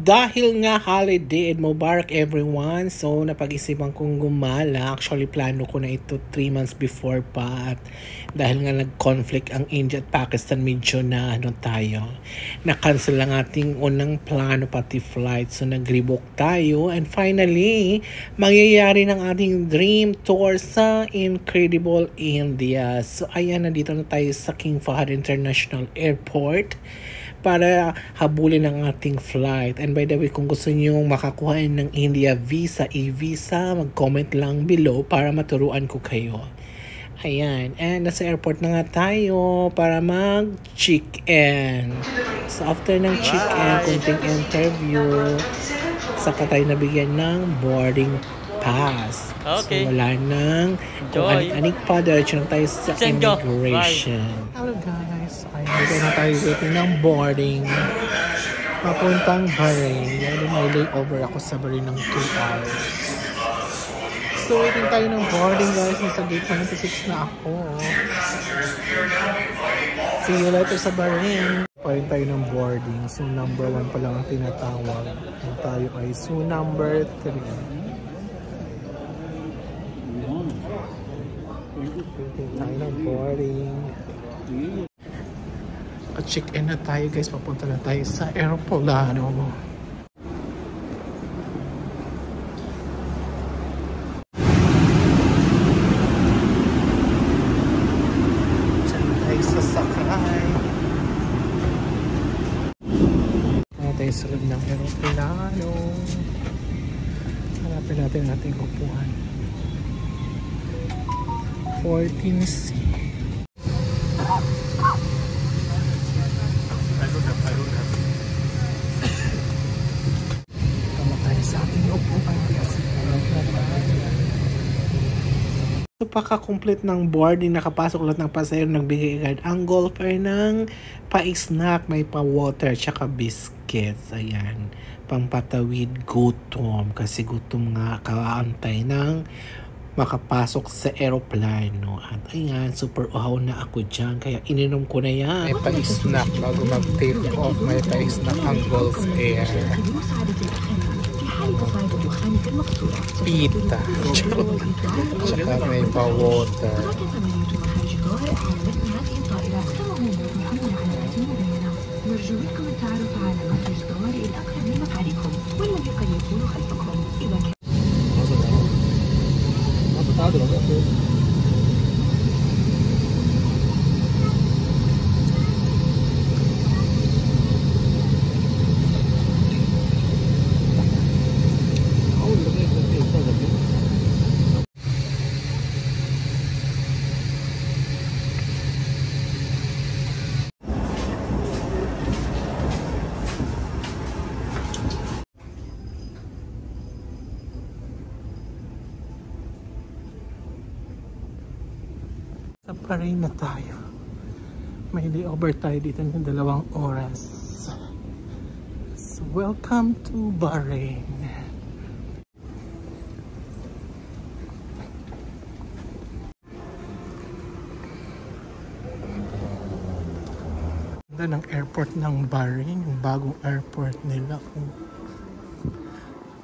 Dahil nga holiday and Mubarak everyone, so napag-isipan kong gumala. Actually, plano ko na ito 3 months before pa. At dahil nga nag-conflict ang India at Pakistan, medyo na na-cancel ang ating unang plano pati flight. So nag-rebook tayo and finally, mangyayari ng ating dream tour sa Incredible India. So ayan, nandito na tayo sa King Fahad International Airport para habulin ang ating flight. And by the way, kung gusto niyo makakuha ng India visa, e-visa, mag-comment lang below para maturuan ko kayo. Ayan. And nasa airport na nga tayo para mag-check-in. So after ng check-in, kunting interview, saka tayo nabigyan ng boarding pass. Okay. So wala nang kung anik pa, diretso na tayo sa immigration. Hello guys, ayun na tayo waiting ng boarding papuntang Bahrain. Yan, may layover ako sa Bahrain ng 2 hours. So waiting tayo ng boarding guys, nasa gate 96 na ako. See you later sa Bahrain. Parin tayo ng boarding. So number 1 pa lang ang tinatawag. And tayo ay so number 3. Tayo ng boarding. Check-in na tayo guys. Papunta na tayo sa aeroplano. Diyan tayo sa sakay. Tayo sa loob ng aeroplano. Hanapin natin ating upuan. 14C. Tama tayo sa ating upuan kasi so pagka-complete ng boarding, nakapasok lahat ng pasahero, nagbigay agad ang golfer ng pa-snack, may pa-water, tsaka biscuits. Ayan, pampatawid gutom kasi gutom nga kaantay ng makapasok sa aeroplano. At ayan, super uhaw na ako dyan. Kaya ininom ko na yan. May pa-snack bago mag-take off. May pa-snack ang Gulf Air. Pita. Tsaka may pa-water. Sa Bahrain na tayo. May layover tayo dito ng 2 oras. So welcome to Bahrain. Ganda ng airport ng Bahrain, yung bagong airport nila.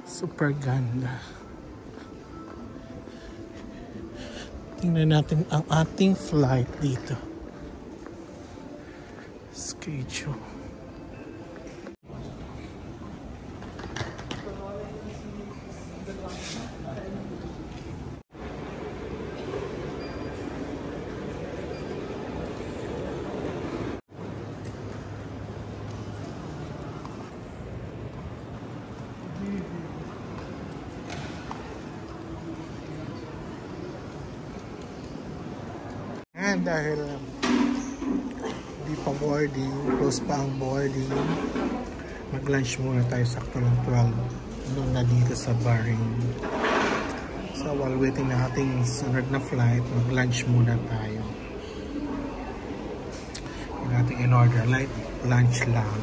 Super ganda. Tingnan natin ang ating flight dito. Schedule. And dahil hindi pa boarding, close pa ang boarding, mag-lunch muna tayo sakto ng 12 doon na dito sa Bahrain. So while waiting na ating sunod na flight, mag-lunch muna tayo. Yung ating in-order, light lunch lang.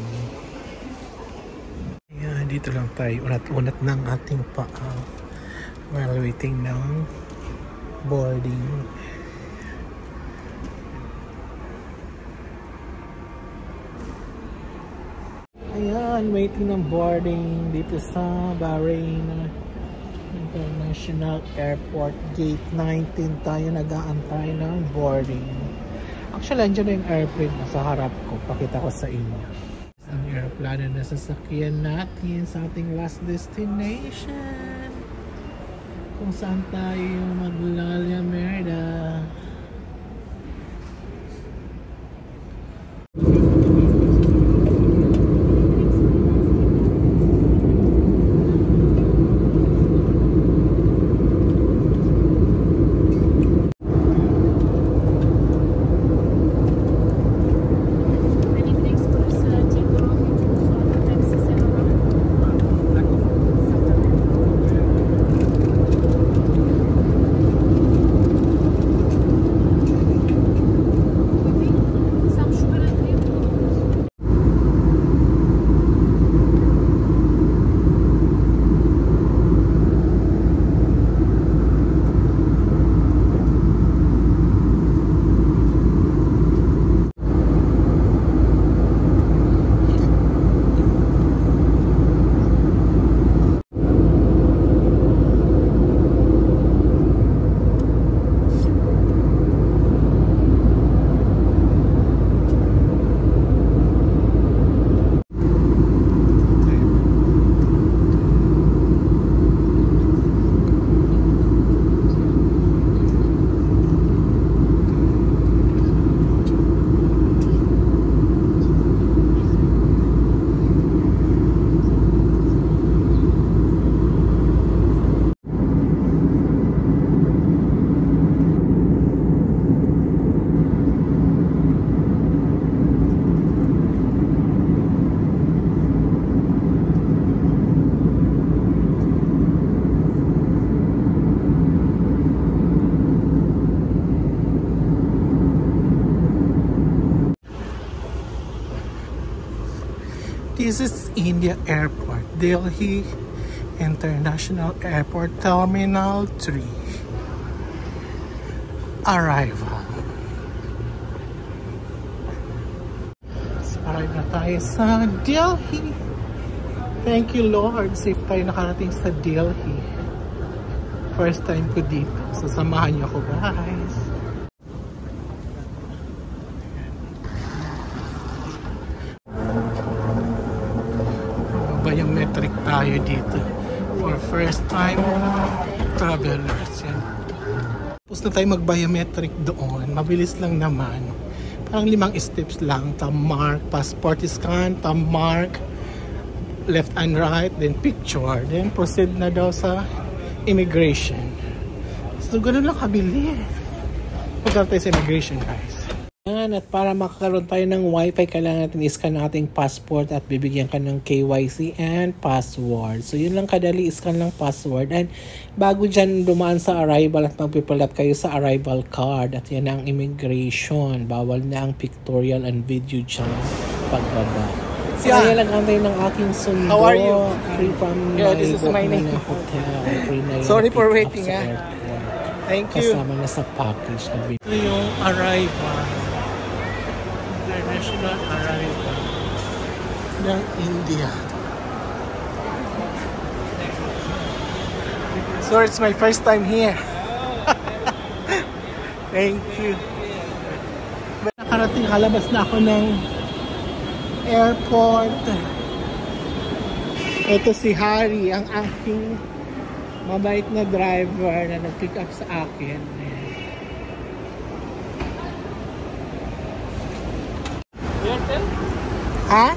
Ayan, dito lang tayo, unat-unat ng ating paa while waiting ng boarding. Ayan. Ayan, waiting ng boarding dito sa Bahrain International Airport Gate 19 tayo nag-aantay ng boarding. Actually, andyan na yung airplane nasa harap ko. Pakita ko sa inyo. Ang airplane na sasakyan natin sa ating last destination. Kung saan tayo maglalamera. This is India Airport, Delhi International Airport Terminal 3. Arrival. So, arrive na tayo sa Delhi. Thank you Lord, safe tayo nakarating sa Delhi. First time ko dito. Sasamahan niyo ako guys. Biometric tayo dito for first time travelers. Yan. Tapos na tayo mag-biometric doon. Mabilis lang naman. Parang 5 steps lang. Mark, passport scan, mark, left and right, then picture. Then proceed na daw sa immigration. So ganun lang kabilis. Punta tayo sa immigration guys. Yan, at para makakaroon tayo ng wifi, kailangan natin i-scan nating passport at bibigyan ka ng KYC and password. So yun lang kadali, scan lang password. And bago dyan dumaan sa arrival at magpipull up kayo sa arrival card. At yan ang immigration. Bawal na ang pictorial and video dyan pagbaba. So kaya lang antay ng aking sundo. How are you? Free from this is my name. Hotel. Sorry for waiting Thank you. Kasama na sa package. Ito yung arrival. International arrival ng India. So it's my first time here. Thank you. Nakarating, halabas na ako ng airport. Ito si Harry, ang aking mabait na driver na nag-pick up sa akin. Airtel? Ha?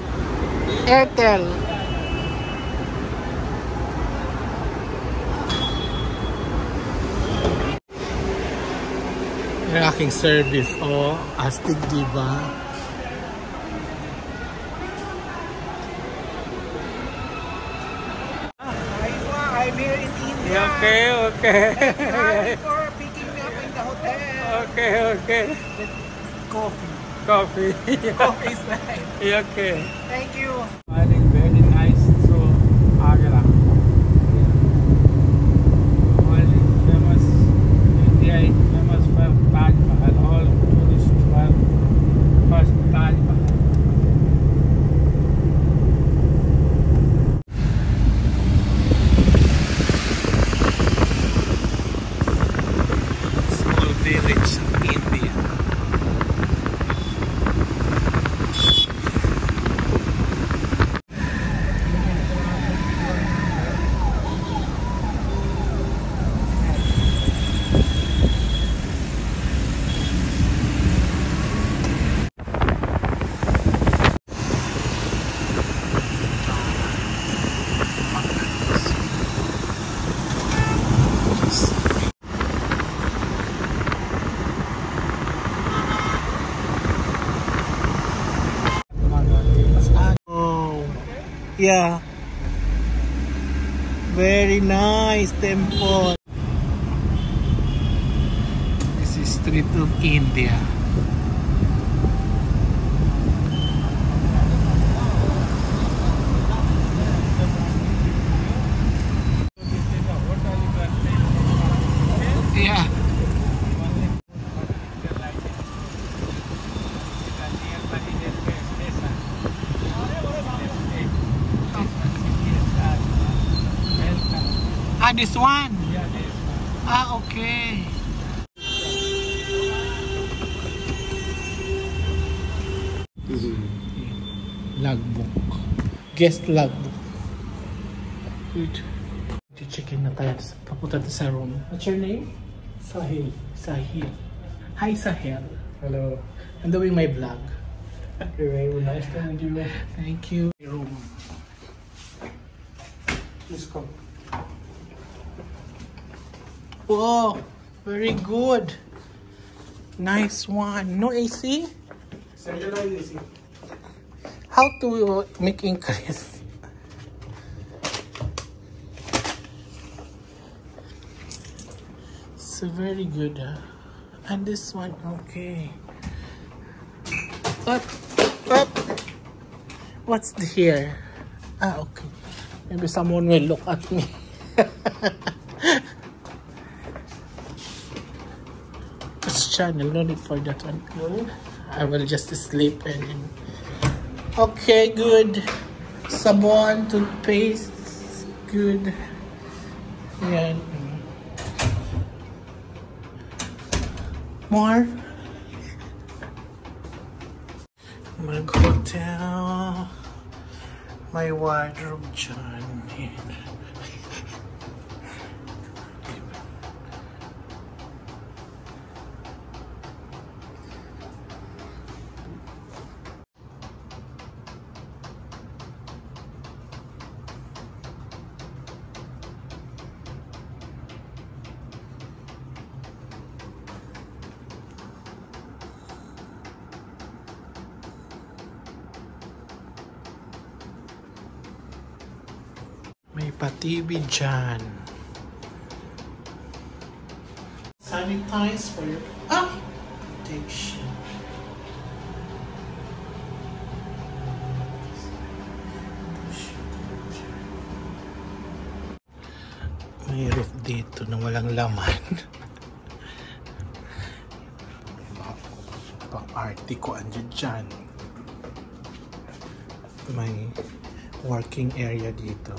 Airtel. Yung aking service. Oh, astig diba? I'm here in India. Okay. Thank you for picking me up in the hotel. Okay. Coffee. Coffee is nice. Okay. Thank you. Very nice. So, Agra. World famous. India is famous for Taj Mahal. All tourists were first Taj Mahal. Yeah. Very nice temple. This is Street of India. Yeah. Ah, this one? Yeah, this one. Ah, okay. Logbook. Guest logbook. Good. Check-in na tayo. Papunta sa room. What's your name? Sahil. Sahil. Hi, Sahil. Hello. I'm doing my vlog. Very nice to meet you. Thank you. Room. Please come. Wow, very good. Nice one. No AC? Centralized AC. How to make increase? So very good. And this one, okay. What? What's here? Ah, okay. Maybe someone will look at me. This channel, no need for that one. I will just sleep and okay, good. Sabon, toothpaste, good. Yan. More. Mag-hotel. My wardrobe dyan. May pa-TV dyan. Sanitize for your... Ah! Protection. May roof dito na walang laman. Pang-arty ko andyan dyan. May working area dito.